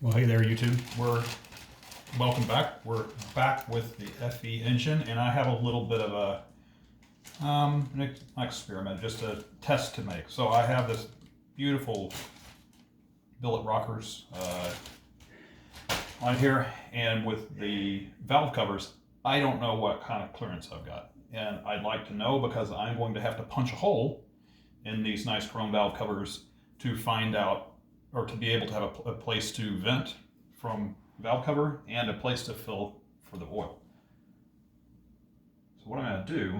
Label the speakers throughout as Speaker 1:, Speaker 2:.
Speaker 1: Well, hey there, YouTube. Welcome back. We're back with the FE engine, and I have a little bit of an experiment, just a test to make. So I have this beautiful billet rockers on here, and with the valve covers, I don't know what kind of clearance I've got, and I'd like to know because I'm going to have to punch a hole in these nice chrome valve covers to find out, or to be able to have a place to vent from valve cover and a place to fill for the oil. So what I'm going to do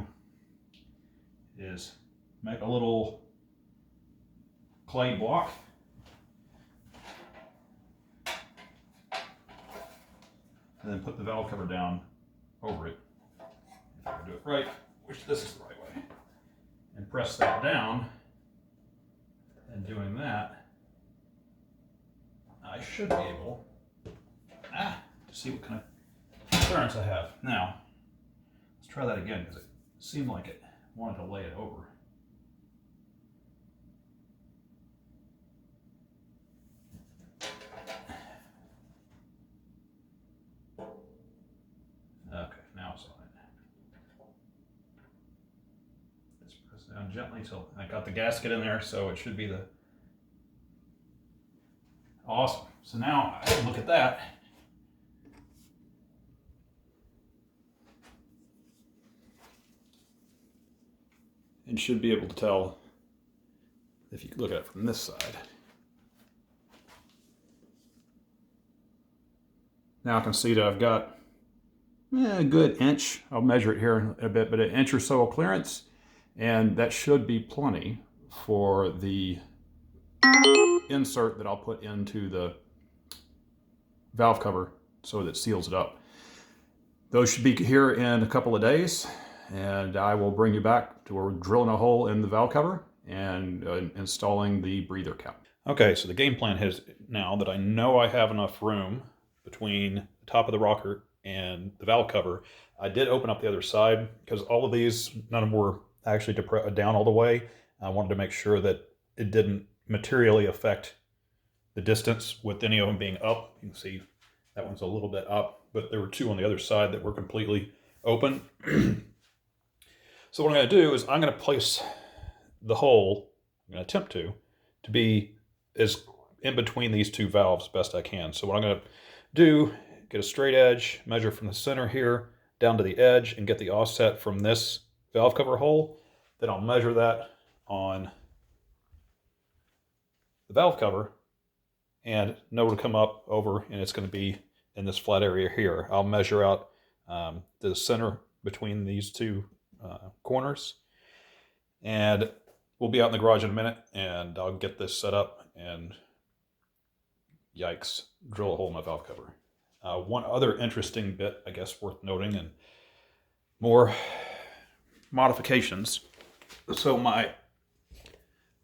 Speaker 1: is make a little clay block, and then put the valve cover down over it. If I can do it right, which this is the right way, and press that down. And doing that, I should be able to see what kind of clearance I have. Now, let's try that again because it seemed like it wanted to lay it over. Okay, now it's on it. Just press down gently till I got the gasket in there, so it should be the awesome. So now I can look at that. And should be able to tell if you look at it from this side. Now I can see that I've got a good inch. I'll measure it here in a bit, but an inch or so of clearance, and that should be plenty for the insert that I'll put into the valve cover so that it seals it up. Those should be here in a couple of days, and I will bring you back to where we're drilling a hole in the valve cover and installing the breather cap. Okay, so the game plan is now that I know I have enough room between the top of the rocker and the valve cover. I did open up the other side because all of these, none of them were actually down all the way. I wanted to make sure that it didn't materially affect the distance with any of them being up. You can see that one's a little bit up, but there were two on the other side that were completely open. So what I'm going to do is I'm going to place the hole, I'm going to attempt to be as in between these two valves best I can. So what I'm going to do, get a straight edge, measure from the center here down to the edge, and get the offset from this valve cover hole. Then I'll measure that on the valve cover and know to come up over, and it's going to be in this flat area here. I'll measure out the center between these two corners, and we'll be out in the garage in a minute, and I'll get this set up and yikes, drill a hole in my valve cover. One other interesting bit, I guess, worth noting, and more modifications. So my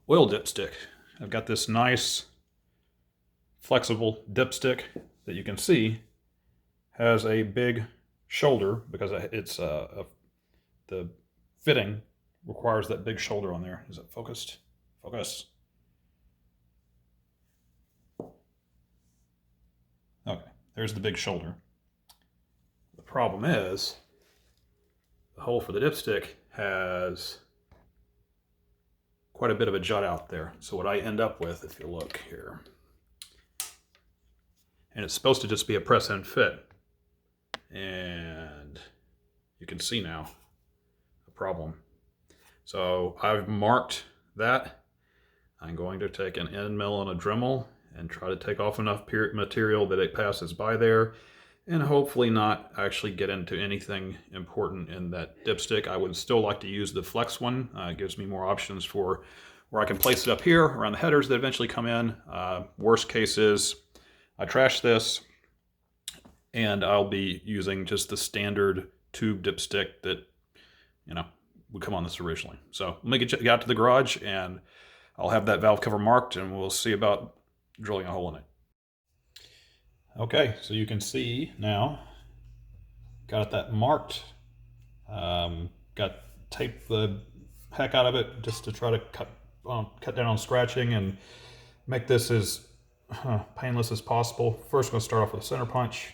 Speaker 1: oil dipstick, I've got this nice flexible dipstick that you can see has a big shoulder because it's the fitting requires that big shoulder on there. Is it focused? Focus. Okay, there's the big shoulder. The problem is the hole for the dipstick has quite a bit of a jut out there. So what I end up with, if you look here, and it's supposed to just be a press and fit, and you can see now the problem. So I've marked that. I'm going to take an end mill and a Dremel and try to take off enough material that it passes by there, and hopefully not actually get into anything important in that dipstick. I would still like to use the flex one. It gives me more options for where I can place it up here around the headers that eventually come in. Worst case is I trash this, and I'll be using just the standard tube dipstick that, would come on this originally. So let me get you out to the garage, and I'll have that valve cover marked, and we'll see about drilling a hole in it. Okay, so you can see now, got that marked. Got taped the heck out of it just to try to cut down on scratching and make this as painless as possible. First, I'm going to start off with a center punch.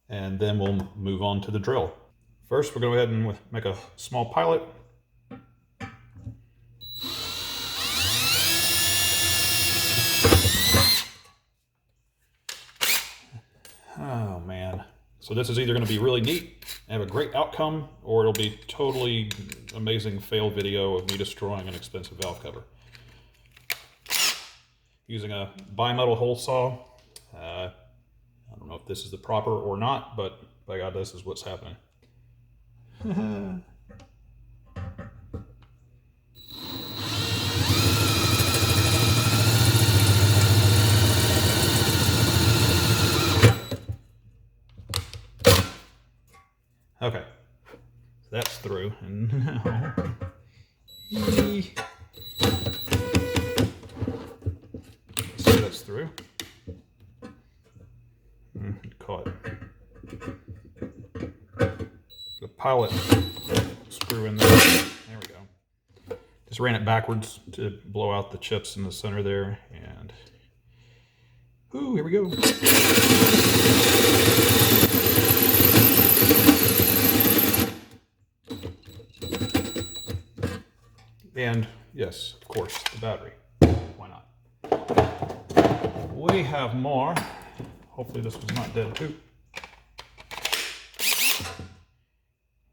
Speaker 1: And then we'll move on to the drill. First, we're going to go ahead and make a small pilot. Oh man. So this is either going to be really neat, have a great outcome, or it'll be totally amazing fail video of me destroying an expensive valve cover. Using a bimetal hole saw. I don't know if this is the proper or not, but by God, this is what's happening. Okay, that's through, and now, see that's through. Caught the pilot screw in there. There we go. Just ran it backwards to blow out the chips in the center there, and ooh, here we go. And yes, of course, the battery. Why not? We have more. Hopefully this was not dead too.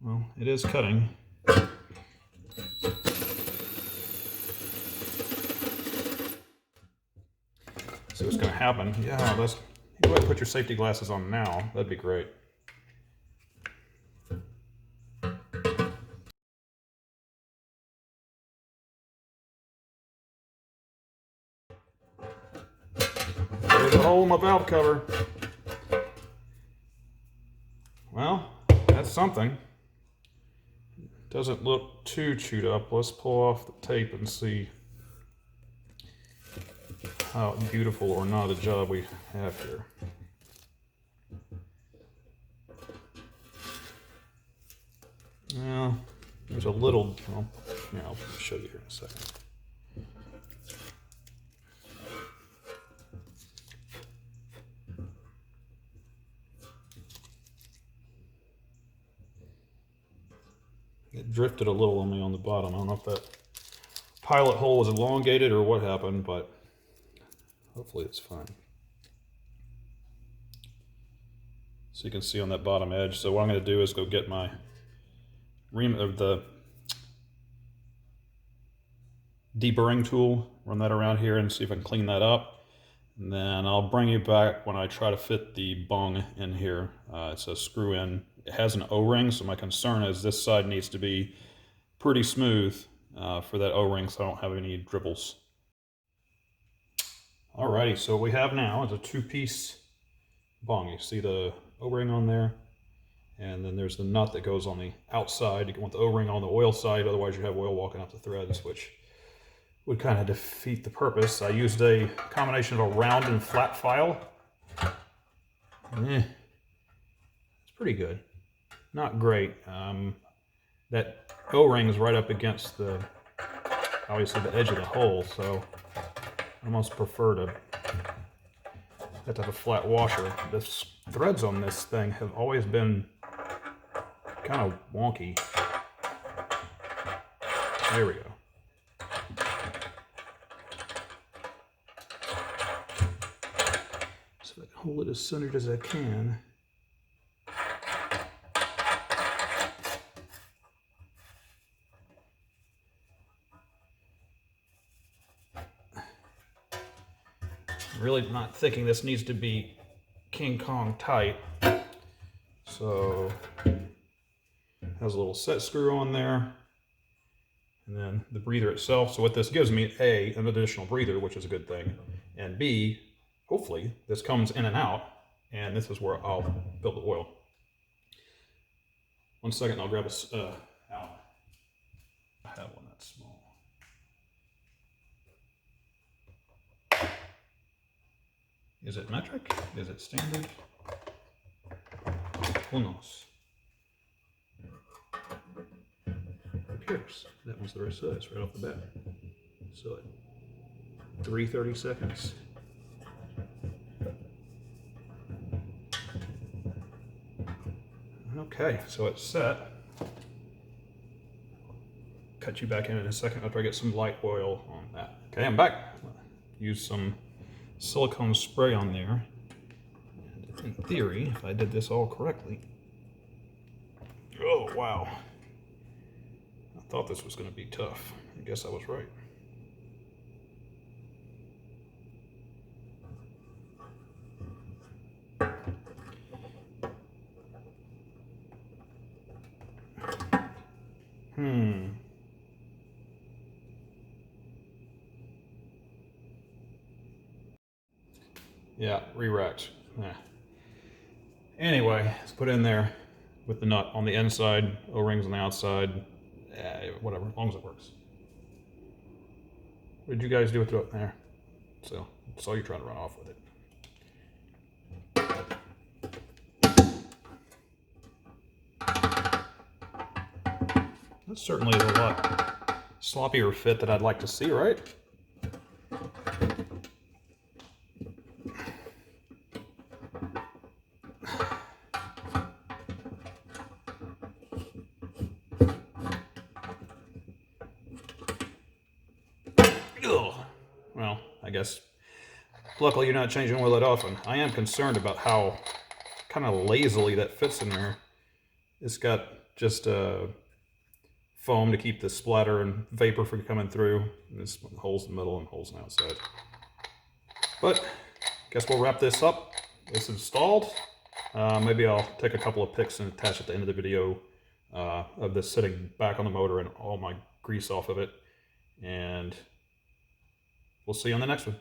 Speaker 1: Well, it is cutting. See what's going to happen. Yeah, that's. Go ahead and put your safety glasses on now. That'd be great. There's a hole in my valve cover. Well, that's something. Doesn't look too chewed up. Let's pull off the tape and see how beautiful or not a job we have here. Well, there's a little, well, yeah, I'll show you here in a second. It drifted a little on me on the bottom. I don't know if that pilot hole was elongated or what happened, but hopefully it's fine. So you can see on that bottom edge. So what I'm going to do is go get my the deburring tool, run that around here and see if I can clean that up. And then I'll bring you back when I try to fit the bung in here. It's a screw in. It has an O-ring, so my concern is this side needs to be pretty smooth for that O-ring so I don't have any dribbles. Alrighty, so what we have now is a two-piece bung. You see the O-ring on there, and then there's the nut that goes on the outside. You want the O-ring on the oil side, otherwise you have oil walking up the threads, which would kind of defeat the purpose. I used a combination of a round and flat file. It's pretty good. Not great. That O-ring is right up against the, obviously the edge of the hole, so I almost prefer to have to have a flat washer. The threads on this thing have always been kind of wonky. There we go. So I can hold it as centered as I can. Really not thinking this needs to be King Kong tight. So it has a little set screw on there, and then the breather itself. So what this gives me, A, an additional breather, which is a good thing, and B, hopefully this comes in and out, and this is where I'll fill the oil. 1 second, I'll grab a out. I have one that's small. Is it metric? Is it standard? Who knows? picks. That one's the right size right off the bat. So at 3:30 seconds. Okay, so it's set. Cut you back in a second after I get some light oil on that. Okay, I'm back. Use some silicone spray on there. And in theory, if I did this all correctly. Oh, wow. I thought this was going to be tough. I guess I was right. Yeah, re-racked. Yeah. Anyway, let's put it in there with the nut on the inside, O-rings on the outside. Whatever, as long as it works. What did you guys do with it there? So, I saw you trying to run off with it. That certainly is a lot sloppier fit that I'd like to see, right? Well, I guess luckily you're not changing oil that often. I am concerned about how kind of lazily that fits in there. It's got just foam to keep the splatter and vapor from coming through. There's holes in the middle and holes on the outside. But I guess we'll wrap this up. It's installed. Maybe I'll take a couple of pics and attach at the end of the video of this sitting back on the motor and all my grease off of it. And we'll see you on the next one.